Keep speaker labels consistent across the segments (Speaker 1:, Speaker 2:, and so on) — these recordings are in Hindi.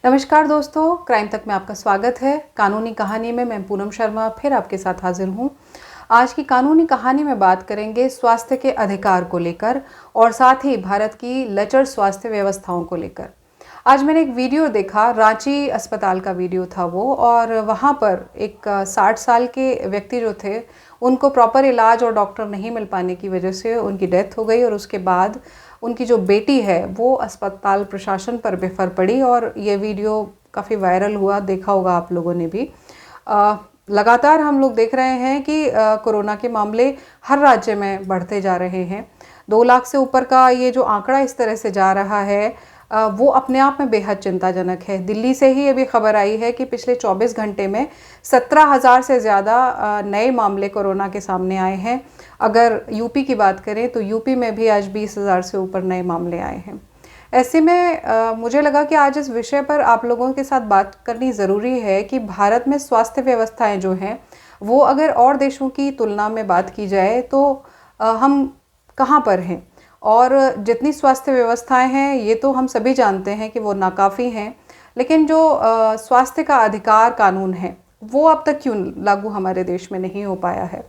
Speaker 1: नमस्कार दोस्तों, क्राइम तक में आपका स्वागत है। कानूनी कहानी में मैं पूनम शर्मा फिर आपके साथ हाजिर हूँ। आज की कानूनी कहानी में बात करेंगे स्वास्थ्य के अधिकार को लेकर और साथ ही भारत की लचर स्वास्थ्य व्यवस्थाओं को लेकर। आज मैंने एक वीडियो देखा, रांची अस्पताल का वीडियो था वो, और वहाँ पर एक 60 साल के व्यक्ति जो थे उनको प्रॉपर इलाज और डॉक्टर नहीं मिल पाने की वजह से उनकी डेथ हो गई और उसके बाद उनकी जो बेटी है वो अस्पताल प्रशासन पर बेफर पड़ी और ये वीडियो काफ़ी वायरल हुआ, देखा होगा आप लोगों ने भी। लगातार हम लोग देख रहे हैं कि कोरोना के मामले हर राज्य में बढ़ते जा रहे हैं। 2 लाख से ऊपर का ये जो आंकड़ा इस तरह से जा रहा है वो अपने आप में बेहद चिंताजनक है। दिल्ली से ही अभी खबर आई है कि पिछले 24 घंटे में 17,000 से ज़्यादा नए मामले कोरोना के सामने आए हैं। अगर यूपी की बात करें तो यूपी में भी आज 20,000 से ऊपर नए मामले आए हैं। ऐसे में मुझे लगा कि आज इस विषय पर आप लोगों के साथ बात करनी ज़रूरी है कि भारत में स्वास्थ्य व्यवस्थाएं जो हैं वो अगर और देशों की तुलना में बात की जाए तो हम कहाँ पर हैं। और जितनी स्वास्थ्य व्यवस्थाएं हैं ये तो हम सभी जानते हैं कि वो नाकाफ़ी हैं, लेकिन जो स्वास्थ्य का अधिकार कानून है वो अब तक क्यों लागू हमारे देश में नहीं हो पाया है।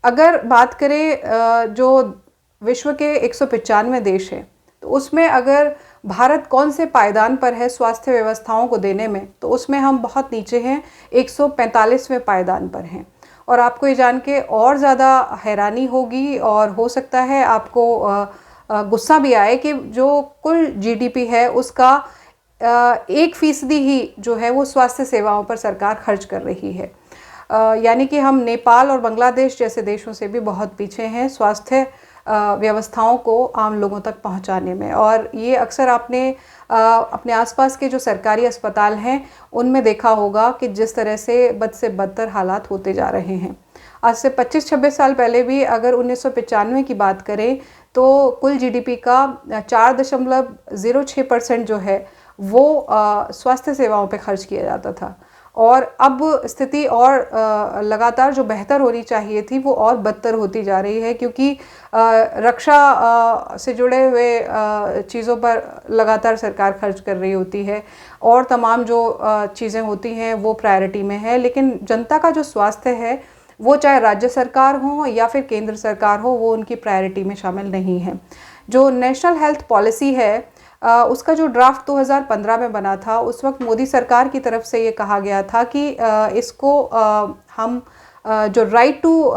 Speaker 1: अगर बात करें जो विश्व के 195 देश हैं तो उसमें अगर भारत कौन से पायदान पर है स्वास्थ्य व्यवस्थाओं को देने में, तो उसमें हम बहुत नीचे हैं, 145वें पायदान पर हैं। और आपको ये जान के और ज़्यादा हैरानी होगी और हो सकता है आपको गुस्सा भी आए कि जो कुल जीडीपी है उसका 1% ही जो है वो स्वास्थ्य सेवाओं पर सरकार खर्च कर रही है। यानी कि हम नेपाल और बांग्लादेश जैसे देशों से भी बहुत पीछे हैं स्वास्थ्य व्यवस्थाओं को आम लोगों तक पहुंचाने में। और ये अक्सर आपने अपने आसपास के जो सरकारी अस्पताल हैं उनमें देखा होगा कि जिस तरह से बदतर हालात होते जा रहे हैं। आज से 25-26 साल पहले भी अगर 1995 की बात करें तो कुल जीडीपी का 4.06% जो है वो स्वास्थ्य सेवाओं पे खर्च किया जाता था। और अब स्थिति और लगातार जो बेहतर होनी चाहिए थी वो और बदतर होती जा रही है, क्योंकि रक्षा से जुड़े हुए चीज़ों पर लगातार सरकार खर्च कर रही होती है और तमाम जो चीज़ें होती हैं वो प्रायोरिटी में है, लेकिन जनता का जो स्वास्थ्य है वो चाहे राज्य सरकार हो या फिर केंद्र सरकार हो वो उनकी प्रायोरिटी में शामिल नहीं है। जो नेशनल हेल्थ पॉलिसी है उसका जो ड्राफ्ट 2015 में बना था, उस वक्त मोदी सरकार की तरफ से ये कहा गया था कि इसको हम जो राइट टू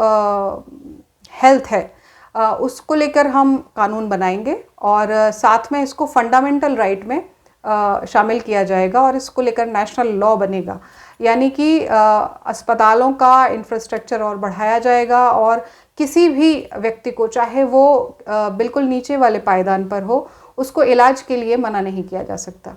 Speaker 1: हेल्थ है उसको लेकर हम कानून बनाएंगे और साथ में इसको फंडामेंटल राइट में शामिल किया जाएगा और इसको लेकर नेशनल लॉ बनेगा। यानी कि अस्पतालों का इंफ्रास्ट्रक्चर और बढ़ाया जाएगा और किसी भी व्यक्ति को, चाहे वो बिल्कुल नीचे वाले पायदान पर हो, उसको इलाज के लिए मना नहीं किया जा सकता।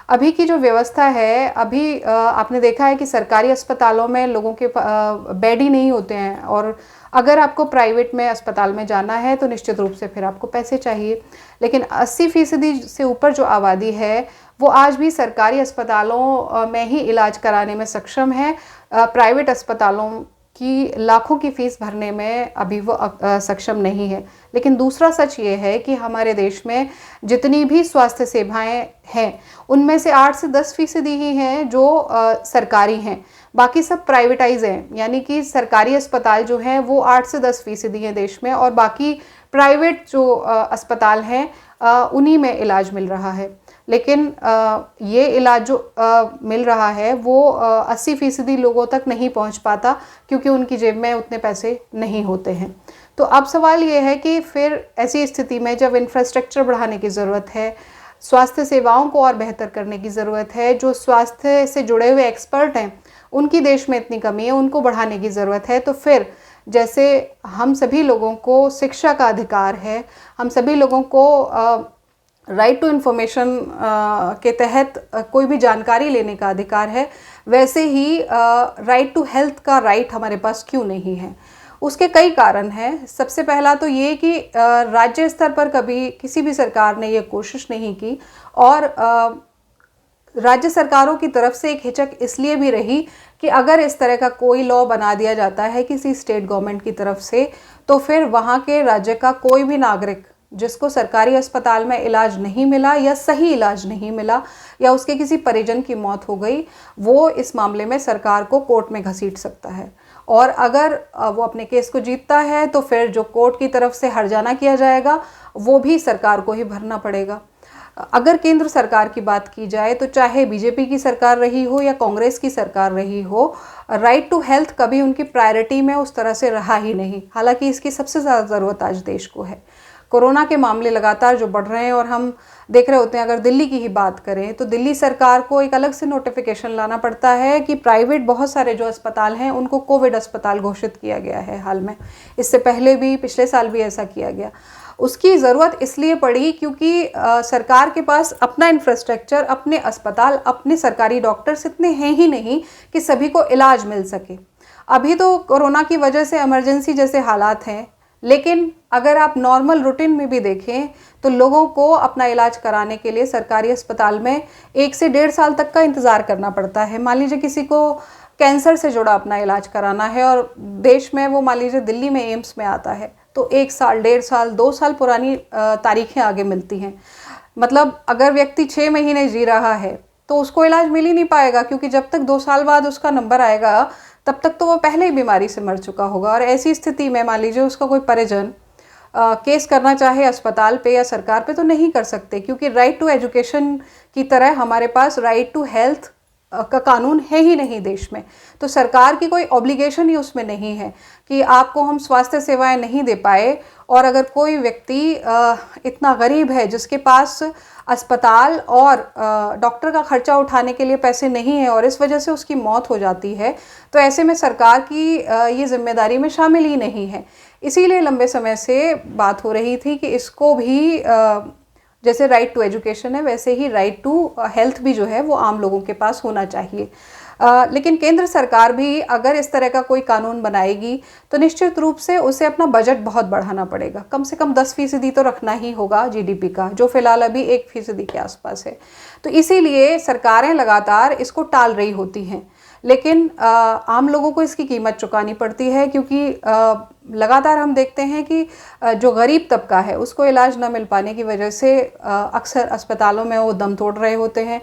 Speaker 1: अभी की जो व्यवस्था है, अभी आपने देखा है कि सरकारी अस्पतालों में लोगों के बेड ही नहीं होते हैं और अगर आपको प्राइवेट में अस्पताल में जाना है तो निश्चित रूप से फिर आपको पैसे चाहिए। लेकिन 80% से ऊपर जो आबादी है वो आज भी सरकारी अस्पतालों में ही इलाज कराने में सक्षम है। प्राइवेट अस्पतालों कि लाखों की फीस भरने में अभी वो सक्षम नहीं है। लेकिन दूसरा सच ये है कि हमारे देश में जितनी भी स्वास्थ्य सेवाएं हैं उनमें से 8 से 10% ही हैं जो सरकारी हैं, बाकी सब प्राइवेटाइज हैं। यानी कि सरकारी अस्पताल जो हैं वो 8 से 10% हैं देश में और बाकी प्राइवेट जो अस्पताल हैं उन्हीं में इलाज मिल रहा है। लेकिन ये इलाज जो मिल रहा है वो 80% लोगों तक नहीं पहुंच पाता क्योंकि उनकी जेब में उतने पैसे नहीं होते हैं। तो अब सवाल ये है कि फिर ऐसी स्थिति में जब इंफ्रास्ट्रक्चर बढ़ाने की ज़रूरत है, स्वास्थ्य सेवाओं को और बेहतर करने की ज़रूरत है, जो स्वास्थ्य से जुड़े हुए एक्सपर्ट हैं उनकी देश में इतनी कमी है, उनको बढ़ाने की ज़रूरत है, तो फिर जैसे हम सभी लोगों को शिक्षा का अधिकार है, हम सभी लोगों को राइट टू इन्फॉर्मेशन के तहत कोई भी जानकारी लेने का अधिकार है, वैसे ही राइट टू हेल्थ का राइट हमारे पास क्यों नहीं है। उसके कई कारण हैं। सबसे पहला तो ये कि राज्य स्तर पर कभी किसी भी सरकार ने ये कोशिश नहीं की और राज्य सरकारों की तरफ से एक हिचक इसलिए भी रही कि अगर इस तरह का कोई लॉ बना दिया जाता है किसी स्टेट गवर्नमेंट की तरफ से, तो फिर वहाँ के राज्य का कोई भी नागरिक जिसको सरकारी अस्पताल में इलाज नहीं मिला या सही इलाज नहीं मिला या उसके किसी परिजन की मौत हो गई, वो इस मामले में सरकार को कोर्ट में घसीट सकता है। और अगर वो अपने केस को जीतता है तो फिर जो कोर्ट की तरफ से हर्जाना किया जाएगा वो भी सरकार को ही भरना पड़ेगा। अगर केंद्र सरकार की बात की जाए तो चाहे बीजेपी की सरकार रही हो या कांग्रेस की सरकार रही हो, राइट टू हेल्थ कभी उनकी प्रायोरिटी में उस तरह से रहा ही नहीं। हालांकि इसकी सबसे ज़्यादा ज़रूरत आज देश को है। कोरोना के मामले लगातार जो बढ़ रहे हैं और हम देख रहे होते हैं, अगर दिल्ली की ही बात करें तो दिल्ली सरकार को एक अलग से नोटिफिकेशन लाना पड़ता है कि प्राइवेट बहुत सारे जो अस्पताल हैं उनको कोविड अस्पताल घोषित किया गया है हाल में। इससे पहले भी पिछले साल भी ऐसा किया गया। उसकी ज़रूरत इसलिए पड़ी क्योंकि सरकार के पास अपना इंफ्रास्ट्रक्चर, अपने अस्पताल, अपने सरकारी डॉक्टर्स इतने हैं ही नहीं कि सभी को इलाज मिल सके। अभी तो कोरोना की वजह से इमरजेंसी जैसे हालात हैं, लेकिन अगर आप नॉर्मल रूटीन में भी देखें तो लोगों को अपना इलाज कराने के लिए सरकारी अस्पताल में 1 से 1.5 साल तक का इंतज़ार करना पड़ता है। मान लीजिए किसी को कैंसर से जुड़ा अपना इलाज कराना है और देश में वो मान लीजिए दिल्ली में एम्स में आता है, तो 1 साल, 1.5 साल, 2 साल पुरानी तारीखें आगे मिलती हैं। मतलब अगर व्यक्ति 6 महीने जी रहा है तो उसको इलाज मिल ही नहीं पाएगा, क्योंकि जब तक 2 साल बाद उसका नंबर आएगा तब तक तो वो पहले ही बीमारी से मर चुका होगा। और ऐसी स्थिति में मान लीजिए उसका कोई परिजन केस करना चाहे अस्पताल पे या सरकार पे तो नहीं कर सकते, क्योंकि राइट टू एजुकेशन की तरह हमारे पास राइट टू हेल्थ का कानून है ही नहीं देश में। तो सरकार की कोई ऑब्लिगेशन ही उसमें नहीं है कि आपको हम स्वास्थ्य सेवाएं नहीं दे पाए। और अगर कोई व्यक्ति इतना गरीब है जिसके पास अस्पताल और डॉक्टर का खर्चा उठाने के लिए पैसे नहीं है और इस वजह से उसकी मौत हो जाती है, तो ऐसे में सरकार की ये जिम्मेदारी में शामिल ही नहीं है। इसीलिए लंबे समय से बात हो रही थी कि इसको भी जैसे राइट टू एजुकेशन है वैसे ही राइट टू हेल्थ भी जो है वो आम लोगों के पास होना चाहिए। लेकिन केंद्र सरकार भी अगर इस तरह का कोई कानून बनाएगी तो निश्चित रूप से उसे अपना बजट बहुत बढ़ाना पड़ेगा। कम से कम 10% तो रखना ही होगा जीडीपी का, जो फिलहाल अभी 1% के आसपास है। तो इसीलिए सरकारें लगातार इसको टाल रही होती हैं, लेकिन आम लोगों को इसकी कीमत चुकानी पड़ती है, क्योंकि लगातार हम देखते हैं कि जो गरीब तबका है उसको इलाज न मिल पाने की वजह से अक्सर अस्पतालों में वो दम तोड़ रहे होते हैं।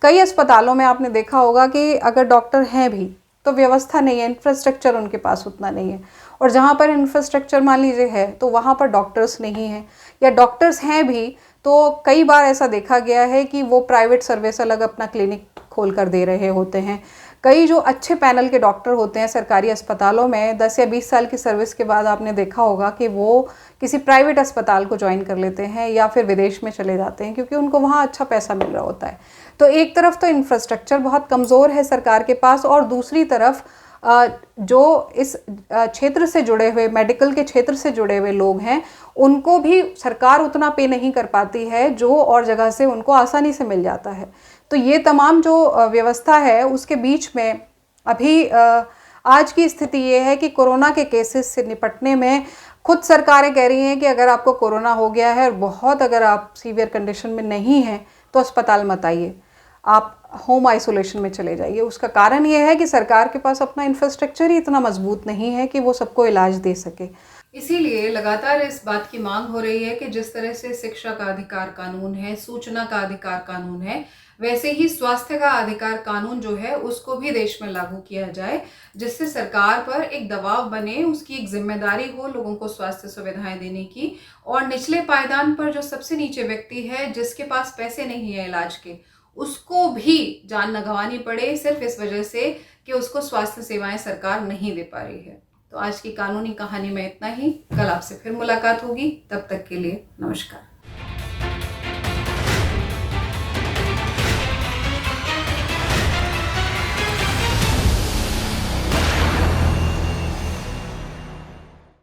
Speaker 1: कई अस्पतालों में आपने देखा होगा कि अगर डॉक्टर हैं भी तो व्यवस्था नहीं है, इंफ्रास्ट्रक्चर उनके पास उतना नहीं है। और जहाँ पर इंफ्रास्ट्रक्चर मान लीजिए है तो वहाँ पर डॉक्टर्स नहीं हैं, या डॉक्टर्स हैं भी तो कई बार ऐसा देखा गया है कि वो प्राइवेट सर्विस अलग अपना क्लिनिक खोल कर दे रहे होते हैं। कई जो अच्छे पैनल के डॉक्टर होते हैं सरकारी अस्पतालों में 10 या 20 साल की सर्विस के बाद आपने देखा होगा कि वो किसी प्राइवेट अस्पताल को ज्वाइन कर लेते हैं या फिर विदेश में चले जाते हैं, क्योंकि उनको वहाँ अच्छा पैसा मिल रहा होता है। तो एक तरफ तो इंफ्रास्ट्रक्चर बहुत कमज़ोर है सरकार के पास, और दूसरी तरफ जो इस क्षेत्र से जुड़े हुए, मेडिकल के क्षेत्र से जुड़े हुए लोग हैं, उनको भी सरकार उतना पे नहीं कर पाती है जो और जगह से उनको आसानी से मिल जाता है। तो ये तमाम जो व्यवस्था है उसके बीच में अभी आज की स्थिति ये है कि कोरोना के केसेस से निपटने में खुद सरकारें कह रही हैं कि अगर आपको कोरोना हो गया है और बहुत अगर आप सीवियर कंडीशन में नहीं हैं तो अस्पताल मत आइए, आप होम आइसोलेशन में चले जाइए। उसका कारण ये है कि सरकार के पास अपना इंफ्रास्ट्रक्चर ही इतना मजबूत नहीं है कि वो सबको इलाज दे सके। इसीलिए लगातार इस बात की मांग हो रही है कि जिस तरह से शिक्षा का अधिकार कानून है, सूचना का अधिकार कानून है, वैसे ही स्वास्थ्य का अधिकार कानून जो है उसको भी देश में लागू किया जाए, जिससे सरकार पर एक दबाव बने, उसकी एक जिम्मेदारी हो लोगों को स्वास्थ्य सुविधाएं देने की। और निचले पायदान पर जो सबसे नीचे व्यक्ति है जिसके पास पैसे नहीं है इलाज के, उसको भी जान न गंवानी पड़े सिर्फ इस वजह से कि उसको स्वास्थ्य सेवाएं सरकार नहीं दे पा रही है। तो आज की कानूनी कहानी में इतना ही। कल आपसे फिर मुलाकात होगी, तब तक के लिए नमस्कार।